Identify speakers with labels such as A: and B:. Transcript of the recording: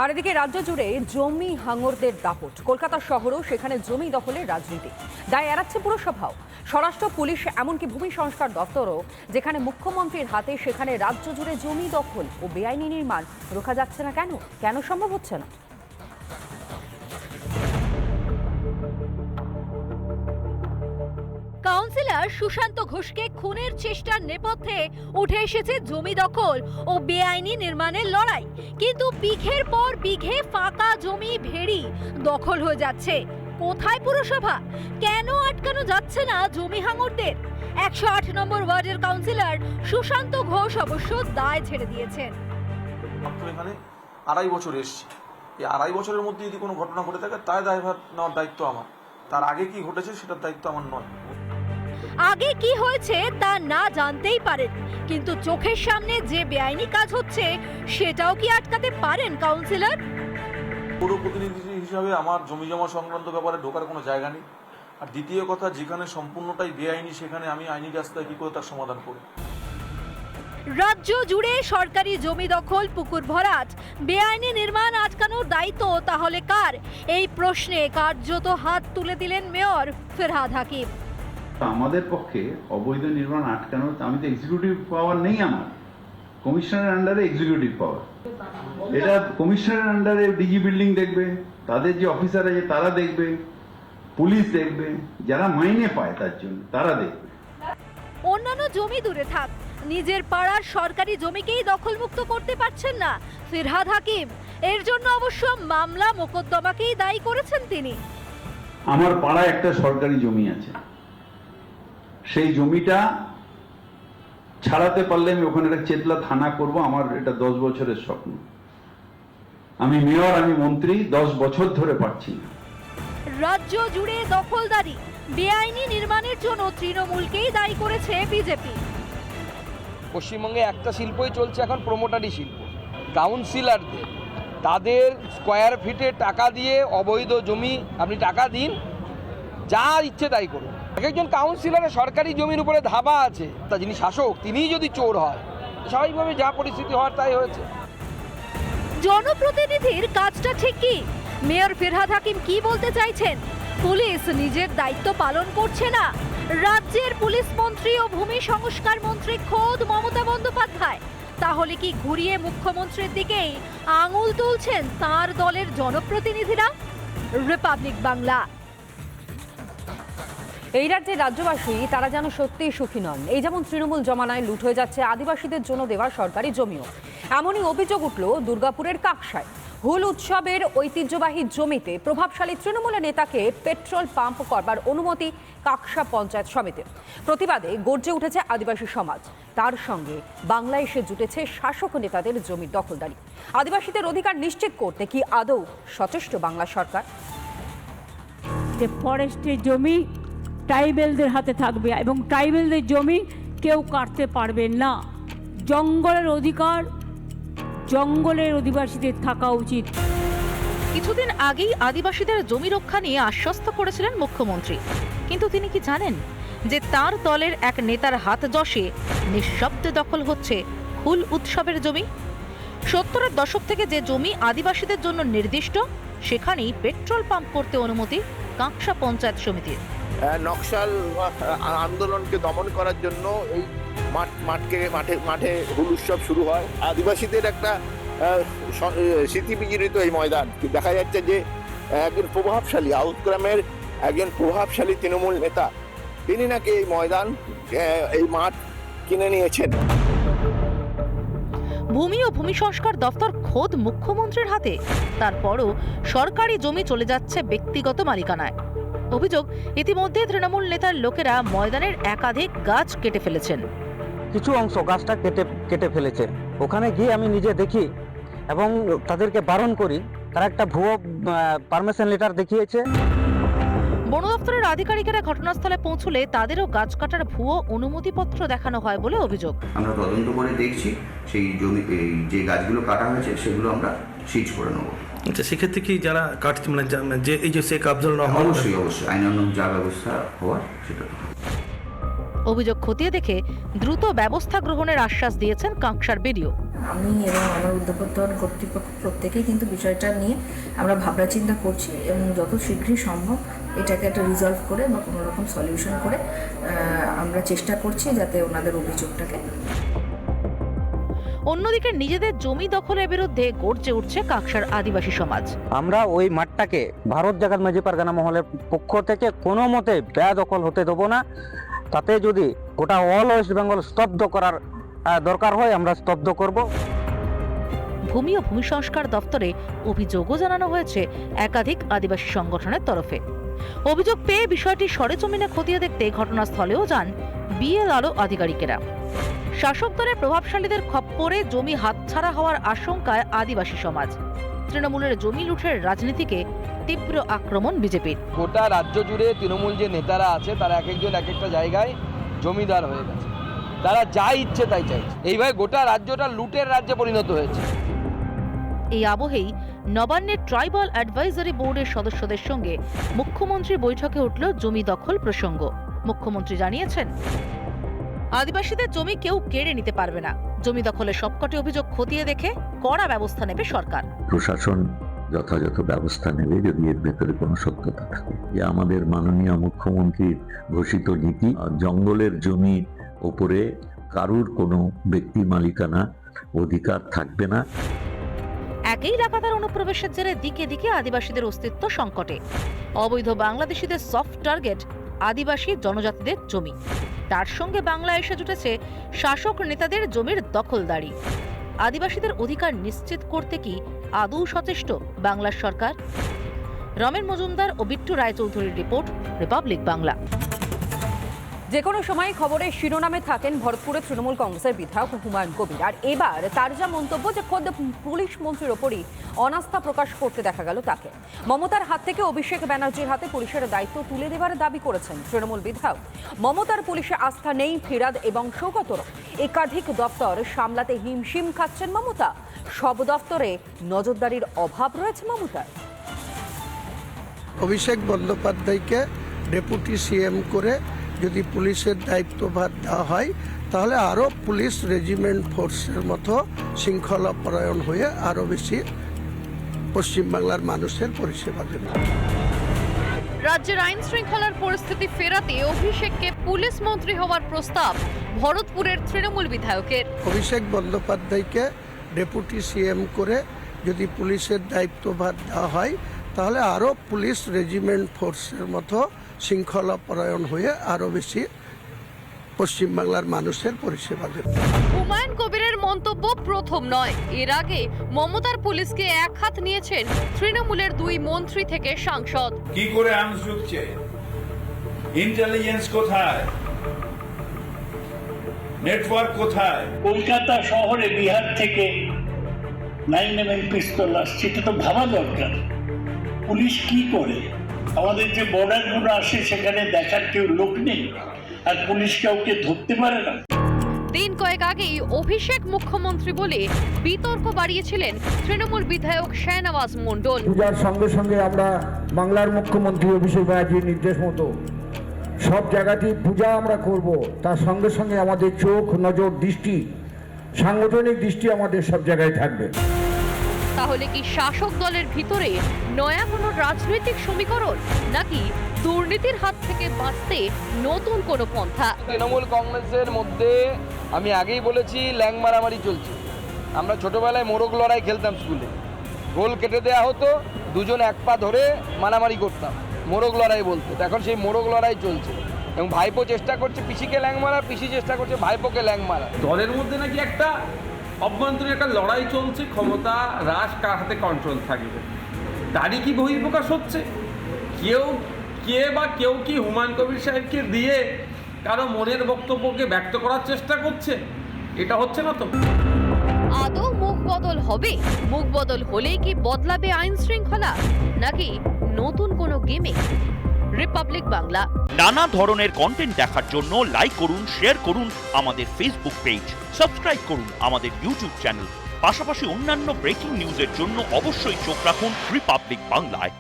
A: আর এদিকে রাজ্য জুড়ে জমি হাঙরদের দাপট। কলকাতা শহরেও সেখানে জমি দখলের রাজনীতি, দায় এড়াচ্ছে পুরসভাও, স্বরাষ্ট্র, পুলিশ, এমনকি ভূমি সংস্কার দপ্তরও। যেখানে মুখ্যমন্ত্রীর হাতে, সেখানে রাজ্য জুড়ে জমি দখল ও বেআইনি নির্মাণ রোখা যাচ্ছে না। কেন সম্ভব হচ্ছে না?
B: কাউন্সিলর সুশান্ত ঘোষকে খুনের চেষ্টার নেপথ্যে উঠে এসেছে জমি দখল ও বেআইনি নির্মাণের লড়াই। কিন্তু বিঘের পর বিঘে ফাঁকা জমি ভেড়ি দখল হয়ে যাচ্ছে। কোথায় পুরসভা? কেন আটকানো যাচ্ছে না জমি হাঙরদের? 108 নম্বর ওয়ার্ডের কাউন্সিলর সুশান্ত ঘোষ অবশ্য দায় ছেড়ে দিয়েছেন।
C: এখানে 2.5 বছর এসছি, এই 2.5 বছরের মধ্যে যদি কোনো ঘটনা ঘটে থাকে তাই দায়ভার নেওয়ার দায়িত্ব আমার। তার আগে কি ঘটেছে সেটার দায়িত্ব আমার নয়।
B: আগে কি হয়েছে তা না জানতেই পারেন, কিন্তু চোখের সামনে যে বেআইনি কাজ হচ্ছে সেটাও কি আটকাতে পারেন কাউন্সিলর?
C: পুরো প্রতিনিধি হিসাবে আমার জমি জমা সংক্রান্ত ব্যাপারে ঢোকার কোনো জায়গা নেই। আর দ্বিতীয় কথা, যেখানে সম্পূর্ণটাই বেআইনি সেখানে আমি আইনি রাস্তায় কি করে তার সমাধান করি।
B: রাজ্য জুড়ে সরকারি জমি দখল, পুকুর ভরাট, বেআইনি নির্মাণ আটকানোর দায়িত্ব তাহলে কার? এই প্রশ্নে কার্যত হাত তুলে দিলেন মেয়র ফেরহাদ হাকিম।
D: আমাদের পক্ষে অবৈধ নির্মাণ আটকানোর, আমি তো এক্সিকিউটিভ পাওয়ার নেই, আমার কমিশনারের আন্ডারে এক্সিকিউটিভ পাওয়ার। এটা কমিশনারের আন্ডারে ডিজি বিল্ডিং দেখবে, তাদের যে অফিসার আছে তারা দেখবে, পুলিশ দেখবে, যারা মাইনে পায় তার জন্য তারা দেখবে।
B: অন্যান্য জমি দূরে থাক, নিজের পাড়ার সরকারি জমিকেই দখলমুক্ত করতে পারছেন না ফেরহাদ হাকিম। এর জন্য অবশ্য মামলা মোকদ্দমাকেই দায়ী করেছেন তিনি।
D: আমার পাড়ায় একটা সরকারি জমি আছে, সেই জমিটা ছাড়াতে পারলে আমি ওখানে একটা চেতলা থানা করব। আমার এটা 10 বছরের স্বপ্ন। আমি মেয়র, আমি মন্ত্রী, 10 বছর ধরে পাচ্ছি না।
B: রাজ্য জুড়ে দখলদারি, বেআইনি নির্মাণের জন্য তৃণমূলকেই দায়ী করেছে বিজেপি।
E: পশ্চিমবঙ্গে একটা শিল্পই চলছে এখন, প্রমোটারি শিল্প। কাউন্সিলরদের তাদের স্কোয়ার ফিটে টাকা দিয়ে অবৈধ জমি, আপনি টাকা দিন, যা ইচ্ছে তাই করুন। এক একজন কাউন্সিলরের সরকারি জমির উপরে ধাবা আছে, তা যিনি শাসক তিনিই যদি চোর হয়, স্বাভাবিকভাবে যা পরিস্থিতি হওয়ার তাই হয়েছে।
B: জনপ্রতিনিধির কাজটা ঠিক কি? মেয়র ফেরহাদ হাকিম কি বলতে চাইছেন? পুলিশ নিজের দায়িত্ব পালন করছে না। রাজ্যের পুলিশ মন্ত্রী ও ভূমি সংস্কার মন্ত্রী খোদ মমতা বন্দ্যোপাধ্যায়। তাহলে কি ঘুরিয়ে মুখ্যমন্ত্রীর দিকেই আঙুল তুলছেন তার দলের জনপ্রতিনিধিরা? রিপাবলিক বাংলা।
A: এই রাজ্যের রাজ্যবাসী তারা যেন সত্যিই সুখী নন। এই যেমন তৃণমূল জমানায় লুট হয়ে যাচ্ছে আদিবাসীদের জন্য দেওয়া সরকারি জমিও। এমনই অভিযোগ উঠল দুর্গাপুরের কাকসায়। হুল উৎসবের ঐতিহ্যবাহী জমিতে প্রভাবশালী তৃণমূলের নেতাকে পেট্রোল পাম্প করবার অনুমতি কাকসা পঞ্চায়েত সমিতির। প্রতিবাদে গর্জে উঠেছে আদিবাসী সমাজ। তার সঙ্গে বাংলায় এসে জুটেছে শাসক নেতাদের জমির দখলদারি। আদিবাসীদের অধিকার নিশ্চিত করতে কি আদৌ সচেষ্ট বাংলা সরকার?
F: যে ফরেস্টের জমি ট্রাইবেলদের হাতে থাকবে এবং ট্রাইবেলদের জমি কেউ কাটতে পারবেন না। জঙ্গলের অধিকার জঙ্গলের অধিবাসীদের থাকা উচিত।
G: কিছুদিন আগেই আদিবাসীদের জমি রক্ষা নিয়ে আশ্বস্ত করেছিলেন মুখ্যমন্ত্রী, কিন্তু তিনি কি জানেন যে তার দলের এক নেতার হাত যশে নিঃশব্দে দখল হচ্ছে হুল উৎসবের জমি? 70-এর দশক থেকে যে জমি আদিবাসীদের জন্য নির্দিষ্ট, সেখানেই পেট্রোল পাম্প করতে অনুমতি কাকসা পঞ্চায়েত সমিতির।
H: নকশাল আন্দোলনকে দমন করার জন্য এই মাঠে হুল উৎসব শুরু হয়। আদিবাসীদের একটা স্মৃতি বিজড়িত এই ময়দান। দেখা যাচ্ছে যে একজন প্রভাবশালী আউটগ্রামের একজন প্রভাবশালী তৃণমূল নেতা, তিনি নাকি এই ময়দান, এই মাঠ কিনে নিয়েছেন।
G: ভূমি ও ভূমি সংস্কার দপ্তর খোদ মুখ্যমন্ত্রীর হাতে, তারপরও সরকারি জমি চলে যাচ্ছে ব্যক্তিগত মালিকানায়। অভিযোগ, ইতিমধ্যে তৃণমূল নেতার লোকেরা ময়দানের একাধিক গাছ কেটে ফেলেছেন।
I: কিছু অংশ গাছটা কেটে ফেলেছে। ওখানে গিয়ে আমি নিজে দেখি এবং তাদেরকে বারণ করি। তারা একটা ভুয়ো পারমিশন লেটার দেখিয়েছে।
G: বন দপ্তরের আধিকারিকেরা ঘটনাস্থলে পৌঁছলে তাদেরও গাছ কাটার ভুয়ো অনুমতিপত্র দেখানো হয় বলে অভিযোগ।
J: আমরা তদন্ত করে দেখছি, সেই জমি যে গাছগুলো কাটা হয়েছে সেগুলো আমরা সিজ করে নেব।
K: আচ্ছা, সেক্ষেত্রে কি যারা কাটছে, মানে যে এই যে শেখ আফজল রহমান,
J: অবশ্যই আইনানুগ যা ব্যবস্থা হওয়ার সেটা।
G: অভিযোগ খতিয়ে দেখে দ্রুত ব্যবস্থা গ্রহণের আশ্বাস দিয়েছেন কাকসার বিডিও।
L: আমি এবং আমার উদ্যোক্তন কর্তৃপক্ষ প্রত্যেকেই কিন্তু বিষয়টা নিয়ে আমরা ভাবনা চিন্তা করছি এবং যত শীঘ্রই সম্ভব এটাকে একটা রিজলভ করে বা কোনো রকম সলিউশন করে আমরা চেষ্টা করছি যাতে ওনাদের অভিযোগটাকে।
G: অন্যদিকে নিজেদের জমি দখলের বিরুদ্ধে গর্জে উঠছে কাকসার আদিবাসী সমাজ।
I: আমরা ওই মাঠটাকে ভারত জাগাত মাঝি পারগানা মহলের পক্ষ থেকে কোনো মতে বেদখল হতে দেবো না। তাতে যদি গোটা অল ওয়েস্ট বেঙ্গল স্তব্ধ করার দরকার হয় আমরা স্তব্ধ করব।
G: ভূমি ও ভূমি সংস্কার দপ্তরে অভিযোগও জানানো হয়েছে একাধিক আদিবাসী সংগঠনের তরফে। অভিযোগ পেয়ে বিষয়টি সরেজমিনে খতিয়ে দেখতে ঘটনাস্থলেও যান বিএলআরও আধিকারিকেরা। শাসক দলের প্রভাবশালীদের খপ্পরে জমি হাতছাড়া হওয়ার আশঙ্কায় আদিবাসী সমাজ। তৃণমূলের জমি লুঠের রাজনীতিকে তীব্র আক্রমণ বিজেপির।
E: গোটা রাজ্য জুড়ে তৃণমূল যে নেতারা আছে তারা এক একজন এক একটা জায়গায় জমিদার হয়ে গেছে, তারা যা ইচ্ছে তাই চাইছে। এইভাবে গোটা রাজ্যটা লুটের রাজ্যে পরিণত হয়েছে।
G: এই আবহেই নবান্নের ট্রাইবাল অ্যাডভাইজারি বোর্ডের সদস্যদের সঙ্গে মুখ্যমন্ত্রীর বৈঠকে উঠল জমি দখল প্রসঙ্গ। মুখ্যমন্ত্রী জানিয়েছেন, আদিবাসীদের জমি কেউ কেড়ে নিতে পারবে না। জমি দখলের সবকটি অভিযোগ খতিয়ে দেখে কড়া ব্যবস্থা নেবে সরকার।
M: প্রশাসন যথাযথ ব্যবস্থা নেবে যদি এর ভেতরে কোনো সত্যতা থাকে। যে আমাদের মাননীয় মুখ্যমন্ত্রীর ঘোষিত নীতি, জঙ্গলের জমি উপরে কারুর কোনো ব্যক্তি মালিকানা অধিকার থাকবে না।
G: একই লাগাতার অনুপ্রবেশের জেরে দিকে দিকে আদিবাসীদের অস্তিত্ব সংকটে। অবৈধ বাংলাদেশিদের সফট টার্গেট আদিবাসী জনজাতিদের জমি। তার সঙ্গে বাংলা এসে জুটেছে শাসক নেতাদের জমির দখলদারি। আদিবাসীদের অধিকার নিশ্চিত করতে কি আদৌ সচেষ্ট বাংলার সরকার? রমেন মজুমদার ও বিট্টু রায়চৌধুরীর রিপোর্ট, রিপাবলিক বাংলা।
A: যে কোনো সময় খবরের শিরোনামে থাকেন ভরতপুরের তৃণমূল কংগ্রেসের বিধায়ক হুমায়ুন কবির। আর এবার তার যা মন্তব্য যে খোদ পুলিশ মন্ত্রীর ওপরই অনাস্থা প্রকাশ করতে দেখা গেল তাকে। মমতার হাত থেকে অভিষেক ব্যানার্জির হাতে পুলিশের দায়িত্ব তুলে দেওয়ার দাবি করেছেন তৃণমূল বিধায়ক। মমতার পুলিশে আস্থা নেই, ফিরাদ এবং সৌগতর একাধিক দপ্তর সামলাতে হিমশিম খাচ্ছেন মমতা। সব দপ্তরে নজরদারির অভাব রয়েছে মমতার।
N: অভিষেক বন্দ্যোপাধ্যায়কে ডেপুটি সিএম করে যদি পুলিশের দায়িত্বভার দেওয়া হয় তাহলে আরও পুলিশ রেজিমেন্ট ফোর্সের মতো শৃঙ্খলা পরায়ণ হয়ে আরও বেশি পশ্চিমবাংলার মানুষের পরিষেবা দেবে।
B: রাজ্যের আইন শৃঙ্খলার পরিস্থিতি ফেরাতে অভিষেককে পুলিশ মন্ত্রী হওয়ার প্রস্তাব ভরতপুরের তৃণমূল বিধায়কের।
N: অভিষেক বন্দ্যোপাধ্যায়কে ডেপুটি সিএম করে যদি পুলিশের দায়িত্বভার দেওয়া হয় তাহলে আরও পুলিশ রেজিমেন্ট ফোর্সের মতো শৃঙ্খলা পরায়ণ হয়ে আরও বেশি পশ্চিমবাংলার মানুষের পরিষেবা দেবে।
B: হুমায়ুন কবিরের মন্তব্য প্রথম নয়। এর আগে মমতার পুলিশকে এক হাত নিয়েছেন তৃণমূলের দুই মন্ত্রী থেকে সাংসদ।
O: কি করে আর্মস ঢুকছে, ইন্টেলিজেন্স কোথায়, নেটওয়ার্ক কোথায়?
P: কলকাতা শহরে বিহার থেকে 9mm পিস্তল আসছে, এটা তো ভাবা দরকার। পুলিশ কি করে? আমাদের যে বর্ডারগুলো আসে সেখানে দেখার কেউ লোক নেই, আর পুলিশ কাউকে ধরতে পারে না।
B: দিন কয়েক আগেই অভিষেক মুখ্যমন্ত্রী বলে বিতর্ক বাড়িয়েছিলেন তৃণমূল বিধায়ক শাহনওয়াজ মণ্ডল।
Q: পূজার সঙ্গে সঙ্গে আমরা বাংলার মুখ্যমন্ত্রী অভিষেক ব্যানার্জির নির্দেশ মতো সব জায়গাতেই পূজা আমরা করব। তার সঙ্গে সঙ্গে আমাদের চোখ, নজর, দৃষ্টি, সাংগঠনিক দৃষ্টি আমাদের সব জায়গায় থাকবে।
B: তাহলে কি শাসক দলের ভিতরে নয়া কোনো রাজনৈতিক সমীকরণ, নাকি দুর্নীতির হাত থেকে বাঁচতে নতুন কোনো পন্থা?
E: তৃণমূল কংগ্রেসের মধ্যে আমি আগেই বলেছি ল্যাং মারামারি চলছে। আমরা ছোটবেলায় মোরগ লড়াই খেলতাম স্কুলে, গোল কেটে দেওয়া হতো, দুজন এক পা ধরে মারামারি করতাম, মোরগ লড়াই বলতো। এখন সেই মোরগ লড়াই চলছে এবং ভাইপো চেষ্টা করছে পিসিকে ল্যাং মারা, পিসি চেষ্টা করছে ভাইপোকে ল্যাং মারা।
R: দলের মধ্যে নাকি একটা অভ্যন্তরীণ একটা লড়াই চলছে, ক্ষমতা রাশ কার হাতে কন্ট্রোল থাকবে, তারই কি বহিঃপ্রকাশ হচ্ছে? কেউ কি হুমায়ুন কবির সাহেবকে দিয়ে কারো মনের বক্তব্যকে ব্যক্ত করার চেষ্টা করছে? এটা হচ্ছে না তো।
B: আদৌ মুখ বদল হবে? মুখ বদল হলেই কি বদলাবে আইন শৃঙ্খলা, নাকি নতুন কোনো গেমে? রিপাবলিক বাংলা।
S: নানা ধরনের কন্টেন্ট দেখার জন্য লাইক করুন, শেয়ার করুন আমাদের ফেসবুক পেজ, সাবস্ক্রাইব করুন আমাদের ইউটিউব চ্যানেল। পাশাপাশি অন্যান্য ব্রেকিং নিউজের জন্য অবশ্যই চোখ রাখুন রিপাবলিক বাংলায়।